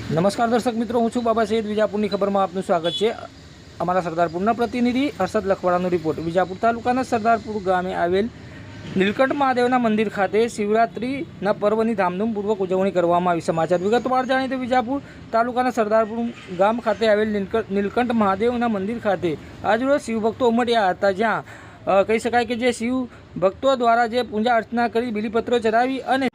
નમસ્કાર દર્શક મિત્રો, હું છું બાબા સૈયદ. વિજાપુરની ખબરમાં આપનું સ્વાગત છે. અમારા સરદારપુરના પ્રતિનિધિ હર્ષદ લખવાડાનો રિપોર્ટ. વિજાપુર તાલુકાના સરદારપુર ગામે આવેલ નીલકંઠ મહાદેવના મંદિર ખાતે શિવરાત્રિના પર્વની ધામધૂમપૂર્વક ઉજવણી કરવામાં આવી. સમાચાર વિગતવાર જાણીએ તો વિજાપુર તાલુકાના સરદારપુર ગામ ખાતે આવેલ નીલકંઠ મહાદેવના મંદિર ખાતે આજરોજ શિવભક્તો ઉમટ્યા હતા, જ્યાં કહી શકાય કે જે શિવ ભક્તો દ્વારા જે પૂજા અર્ચના કરી બિલીપત્રો ચડાવી અને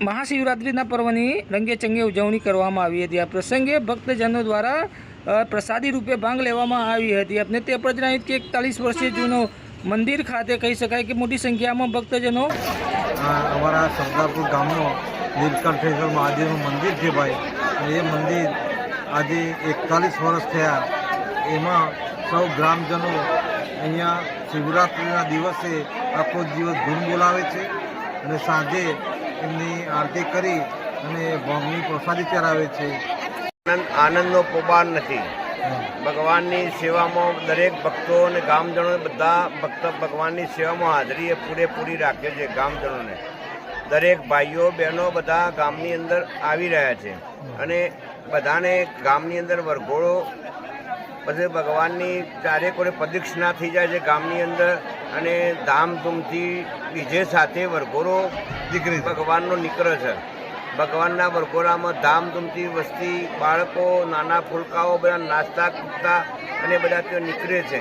મહાશિવરાત્રિના પર્વની રંગેચંગે ઉજવણી કરવામાં આવી હતી. આ પ્રસંગે ભક્તજનો દ્વારા પ્રસાદી રૂપે ભાગ લેવામાં આવી હતી. આપણે તે પર જણાવ્યું કે 41 વર્ષીય જૂનો મંદિર ખાતે કહી શકાય કે મોટી સંખ્યામાં ભક્તજનો અમારા સરદારપુર ગામનો નીલકંઠેશ્વર મહાદેવનું મંદિર છે ભાઈ. એ મંદિર આજે 41 વર્ષ થયા. એમાં સૌ ગ્રામજનો અહીંયા શિવરાત્રિના દિવસે આખો દિવસ ધૂન બોલાવે છે અને સાંજે એમની આરતી કરી અને ભોગની પ્રસાદી ચડાવે છે. આનંદનો પોબાર નથી. ભગવાનની સેવામાં દરેક ભક્તો અને ગામજનો બધા ભક્ત ભગવાનની સેવામાં હાજરી એ પૂરેપૂરી રાખે છે. ગામજનોને દરેક ભાઈઓ બહેનો બધા ગામની અંદર આવી રહ્યા છે અને બધાને ગામની અંદર વરઘોડો પછી ભગવાનની ચારેકોરે પ્રદક્ષિણા થઈ જાય છે ગામની અંદર અને ધામધૂમથી ડીજે સાથે વરઘોડો ભગવાનનો નીકળે છે. ભગવાનના વરઘોડામાં ધામધૂમથી વસ્તી, બાળકો, નાના ફૂલકાઓ બધા નાસ્તા કૂદતા અને બધા તેઓ નીકળે છે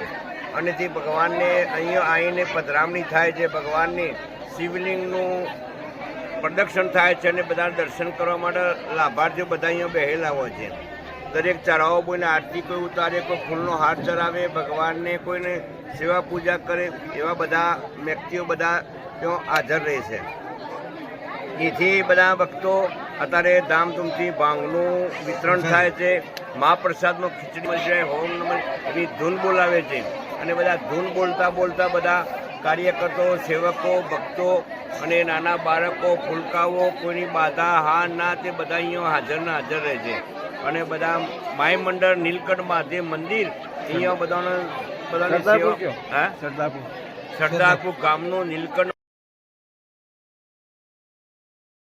અને તે ભગવાનને અહીંયા આવીને પધરામણી થાય છે. ભગવાનની શિવલિંગનું પ્રદક્ષિણ થાય છે અને બધા દર્શન કરવા માટે લાભાર્થીઓ બધા અહીંયા બેહેલા હોય છે. દરેક ચઢાવો કોઈને આરતી કોઈ ઉતારે, કોઈ ફૂલનો હાર ચડાવે, ભગવાનને કોઈને સેવા પૂજા કરે, એવા બધા વ્યક્તિઓ બધા ત્યાં હાજર રહે છે. જેથી બધા ભક્તો અત્યારે ધામધૂમથી ભાંગનું વિતરણ થાય છે. મહાપ્રસાદનો ખીચડી મળી જાય, હોમ એની ધૂન બોલાવે છે અને બધા ધૂન બોલતા બોલતા બધા કાર્યકર્તાઓ, સેવકો, ભક્તો અને નાના બાળકો, ફૂલકાઓ, કોઈની બાધા હા ના તે બધા અહીંયા હાજરના હાજર રહે છે અને બધા માય મંડળ નીલકંઠ મહાદેવ મંદિર અહીંયા બધાને સરદારપુર ગામનું નીલકંઠ